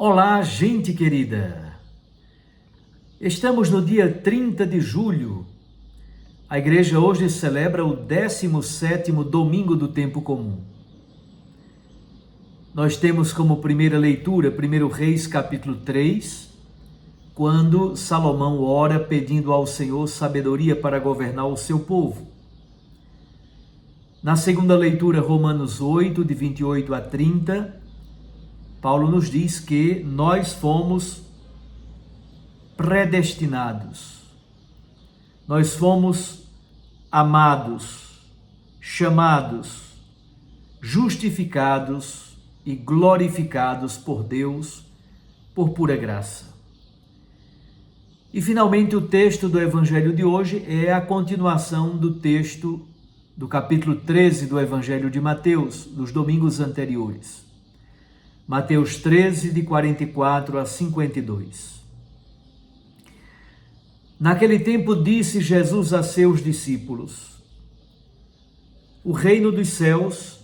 Olá, gente querida! Estamos no dia 30 de julho. A igreja hoje celebra o 17º domingo do tempo comum. Nós temos como primeira leitura 1 Reis capítulo 3, quando Salomão ora pedindo ao Senhor sabedoria para governar o seu povo. Na segunda leitura, Romanos 8, de 28 a 30, Paulo nos diz que nós fomos predestinados, nós fomos amados, chamados, justificados e glorificados por Deus por pura graça. E finalmente o texto do Evangelho de hoje é a continuação do texto do capítulo 13 do Evangelho de Mateus, dos domingos anteriores. Mateus 13, de 44 a 52. Naquele tempo disse Jesus a seus discípulos: o reino dos céus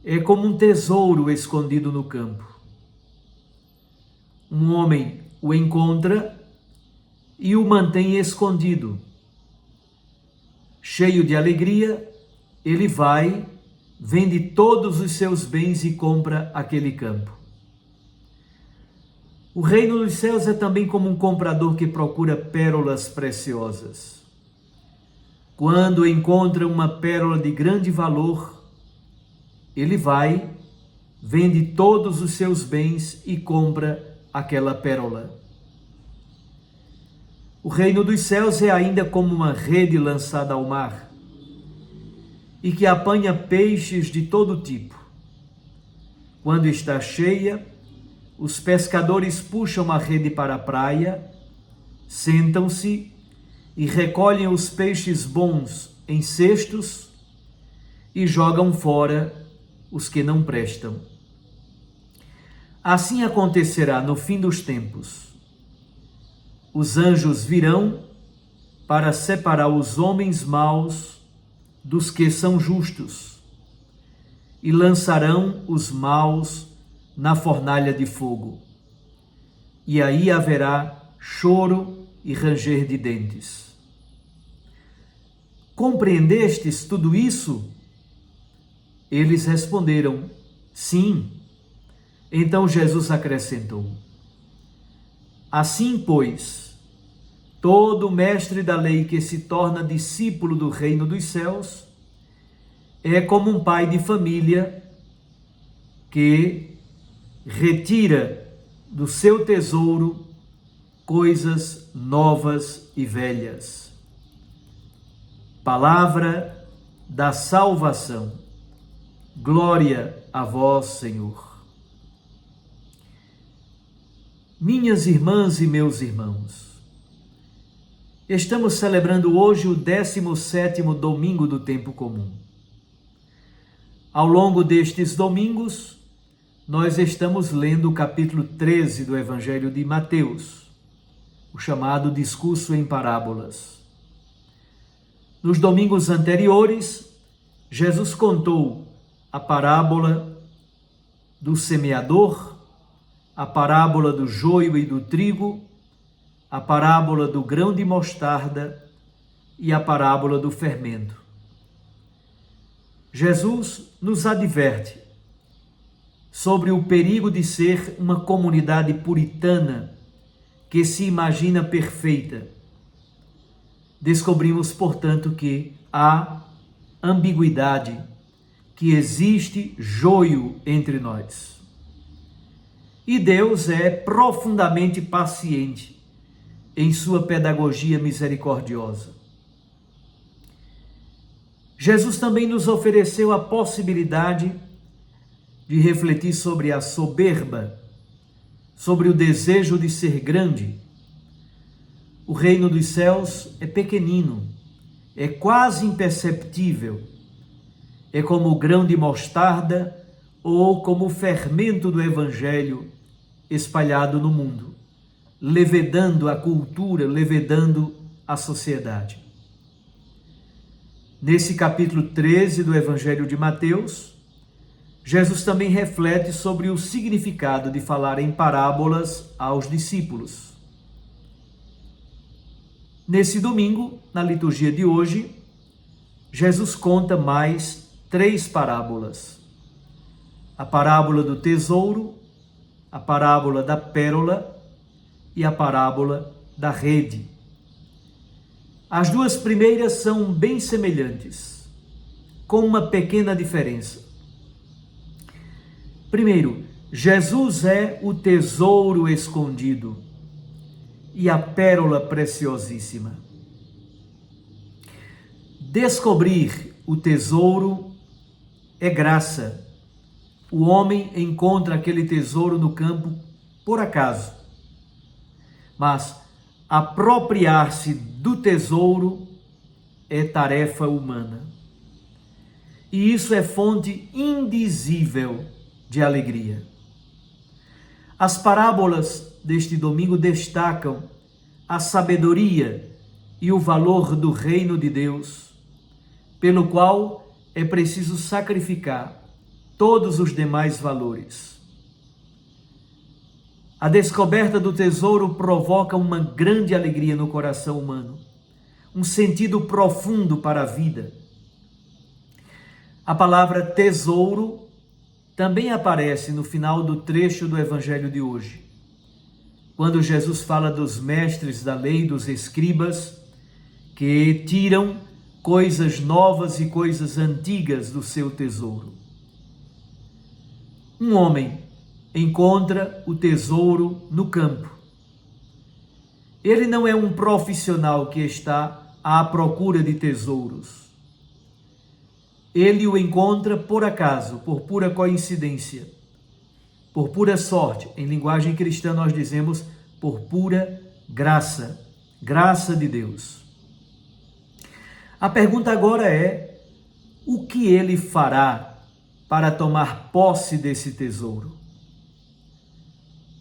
é como um tesouro escondido no campo. Um homem o encontra e o mantém escondido. Cheio de alegria, ele vai, vende todos os seus bens e compra aquele campo. O reino dos céus é também como um comprador que procura pérolas preciosas. Quando encontra uma pérola de grande valor, ele vai, vende todos os seus bens e compra aquela pérola. O reino dos céus é ainda como uma rede lançada ao mar e que apanha peixes de todo tipo. Quando está cheia, os pescadores puxam a rede para a praia, sentam-se e recolhem os peixes bons em cestos e jogam fora os que não prestam. Assim acontecerá no fim dos tempos. Os anjos virão para separar os homens maus dos que são justos e lançarão os maus na fornalha de fogo. E aí haverá choro e ranger de dentes. Compreendestes tudo isso? Eles responderam: sim. Então Jesus acrescentou: assim, pois, todo mestre da lei que se torna discípulo do reino dos céus é como um pai de família que retira do seu tesouro coisas novas e velhas. Palavra da salvação. Glória a vós, Senhor. Minhas irmãs e meus irmãos, estamos celebrando hoje o 17º domingo do tempo comum. Ao longo destes domingos, nós estamos lendo o capítulo 13 do Evangelho de Mateus, o chamado discurso em parábolas. Nos domingos anteriores, Jesus contou a parábola do semeador, a parábola do joio e do trigo, a parábola do grão de mostarda e a parábola do fermento. Jesus nos adverte sobre o perigo de ser uma comunidade puritana que se imagina perfeita. Descobrimos, portanto, que há ambiguidade, que existe joio entre nós. E Deus é profundamente paciente em sua pedagogia misericordiosa. Jesus também nos ofereceu a possibilidade de refletir sobre a soberba, sobre o desejo de ser grande. O reino dos céus é pequenino, é quase imperceptível, é como o grão de mostarda ou como o fermento do Evangelho espalhado no mundo, levedando a cultura, levedando a sociedade. Nesse capítulo 13 do Evangelho de Mateus, Jesus também reflete sobre o significado de falar em parábolas aos discípulos. Nesse domingo, na liturgia de hoje, Jesus conta mais 3 parábolas. A parábola do tesouro, a parábola da pérola e a parábola da rede. As 2 primeiras são bem semelhantes, com uma pequena diferença. Primeiro, Jesus é o tesouro escondido e a pérola preciosíssima. Descobrir o tesouro é graça. O homem encontra aquele tesouro no campo por acaso. Mas apropriar-se do tesouro é tarefa humana. E isso é fonte indizível de alegria. As parábolas deste domingo destacam a sabedoria e o valor do reino de Deus, pelo qual é preciso sacrificar todos os demais valores. A descoberta do tesouro provoca uma grande alegria no coração humano, um sentido profundo para a vida. A palavra tesouro também aparece no final do trecho do Evangelho de hoje, quando Jesus fala dos mestres da lei, dos escribas, que tiram coisas novas e coisas antigas do seu tesouro. Um homem encontra o tesouro no campo. Ele não é um profissional que está à procura de tesouros. Ele o encontra por acaso, por pura coincidência, por pura sorte. Em linguagem cristã nós dizemos por pura graça, graça de Deus. A pergunta agora é: o que ele fará para tomar posse desse tesouro?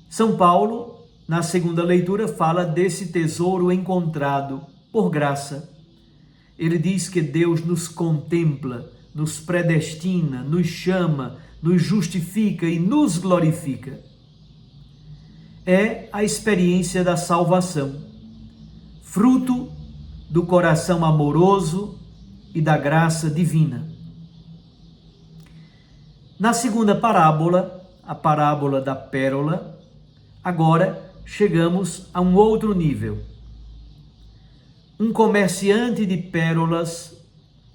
São Paulo, na segunda leitura, fala desse tesouro encontrado por graça. Ele diz que Deus nos contempla, nos predestina, nos chama, nos justifica e nos glorifica. É a experiência da salvação, fruto do coração amoroso e da graça divina. Na segunda parábola, a parábola da pérola, agora chegamos a um outro nível. Um comerciante de pérolas,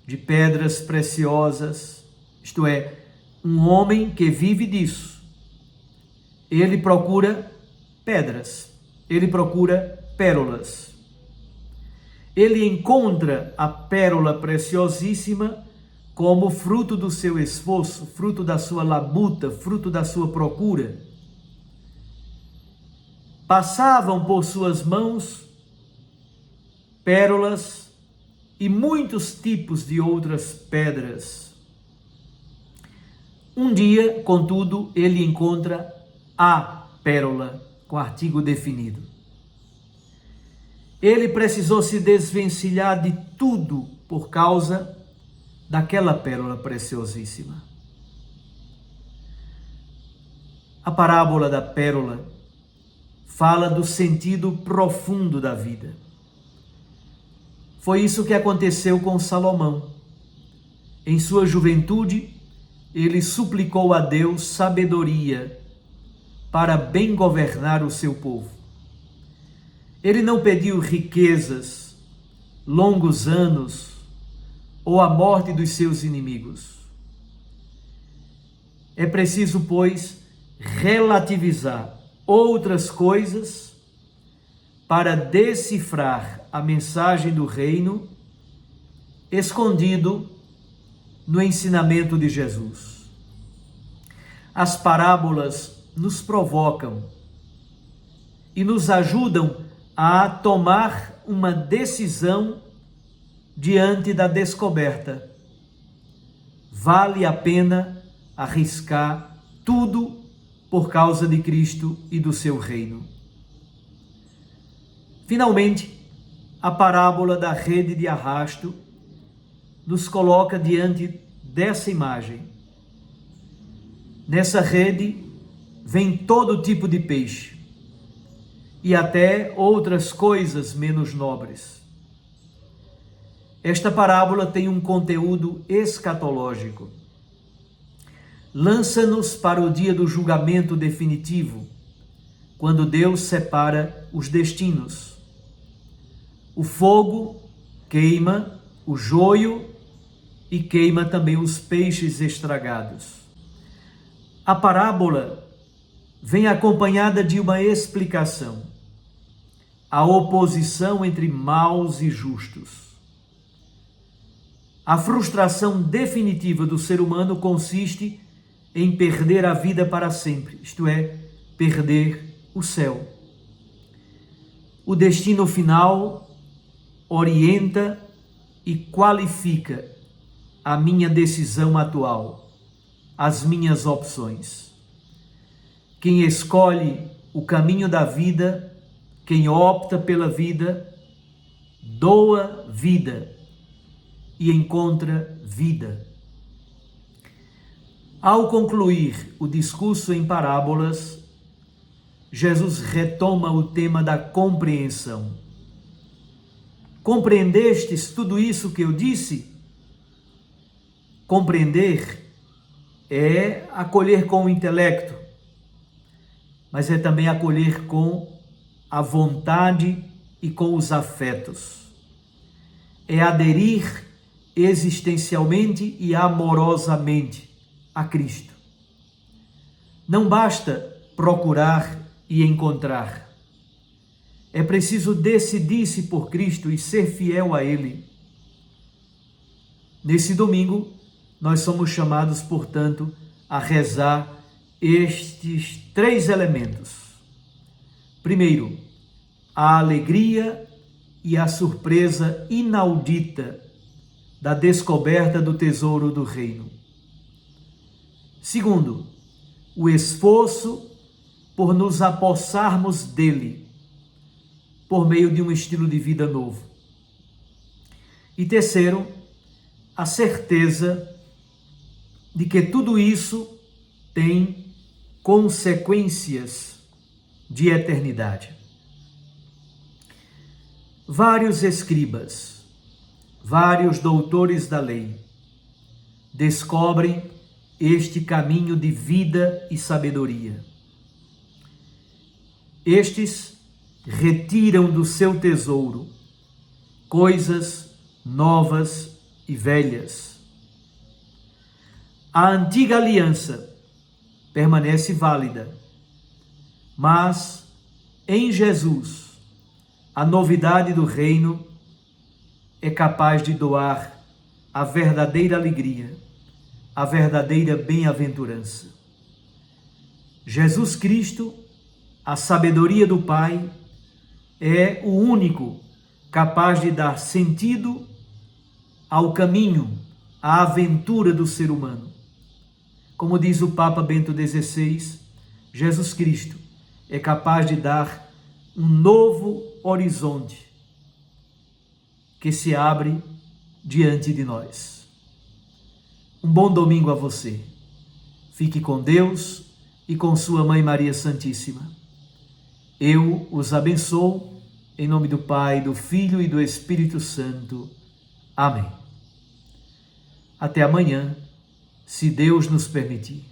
de pedras preciosas, isto é, um homem que vive disso. Ele procura pedras, ele procura pérolas. Ele encontra a pérola preciosíssima como fruto do seu esforço, fruto da sua labuta, fruto da sua procura. Passavam por suas mãos pérolas e muitos tipos de outras pedras. Um dia, contudo, ele encontra a pérola com artigo definido. Ele precisou se desvencilhar de tudo por causa daquela pérola preciosíssima. A parábola da pérola fala do sentido profundo da vida. Foi isso que aconteceu com Salomão. Em sua juventude, ele suplicou a Deus sabedoria para bem governar o seu povo. Ele não pediu riquezas, longos anos ou a morte dos seus inimigos. É preciso, pois, relativizar outras coisas para decifrar a mensagem do reino escondido no ensinamento de Jesus. As parábolas nos provocam e nos ajudam a tomar uma decisão diante da descoberta. Vale a pena arriscar tudo por causa de Cristo e do seu reino. Finalmente, a parábola da rede de arrasto nos coloca diante dessa imagem. Nessa rede vem todo tipo de peixe e até outras coisas menos nobres. Esta parábola tem um conteúdo escatológico. Lança-nos para o dia do julgamento definitivo, quando Deus separa os destinos. O fogo queima o joio e queima também os peixes estragados. A parábola vem acompanhada de uma explicação: a oposição entre maus e justos. A frustração definitiva do ser humano consiste em perder a vida para sempre, isto é, perder o céu. O destino final orienta e qualifica a minha decisão atual, as minhas opções. Quem escolhe o caminho da vida, quem opta pela vida, doa vida e encontra vida. Ao concluir o discurso em parábolas, Jesus retoma o tema da compreensão. Compreendestes tudo isso que eu disse? Compreender é acolher com o intelecto, mas é também acolher com a vontade e com os afetos. É aderir existencialmente e amorosamente a Cristo. Não basta procurar e encontrar. É preciso decidir-se por Cristo e ser fiel a Ele. Nesse domingo, nós somos chamados, portanto, a rezar estes 3 elementos. Primeiro, a alegria e a surpresa inaudita da descoberta do tesouro do reino. Segundo, o esforço por nos apossarmos dele, por meio de um estilo de vida novo. E terceiro, a certeza de que tudo isso tem consequências de eternidade. Vários escribas, vários doutores da lei descobrem este caminho de vida e sabedoria. Estes retiram do seu tesouro coisas novas e velhas. A antiga aliança permanece válida, mas em Jesus a novidade do reino é capaz de doar a verdadeira alegria, a verdadeira bem-aventurança. Jesus Cristo, a sabedoria do Pai, é o único capaz de dar sentido ao caminho, à aventura do ser humano. Como diz o Papa Bento XVI, Jesus Cristo é capaz de dar um novo horizonte que se abre diante de nós. Um bom domingo a você. Fique com Deus e com sua Mãe Maria Santíssima. Eu os abençoo em nome do Pai, do Filho e do Espírito Santo. Amém. Até amanhã, se Deus nos permitir.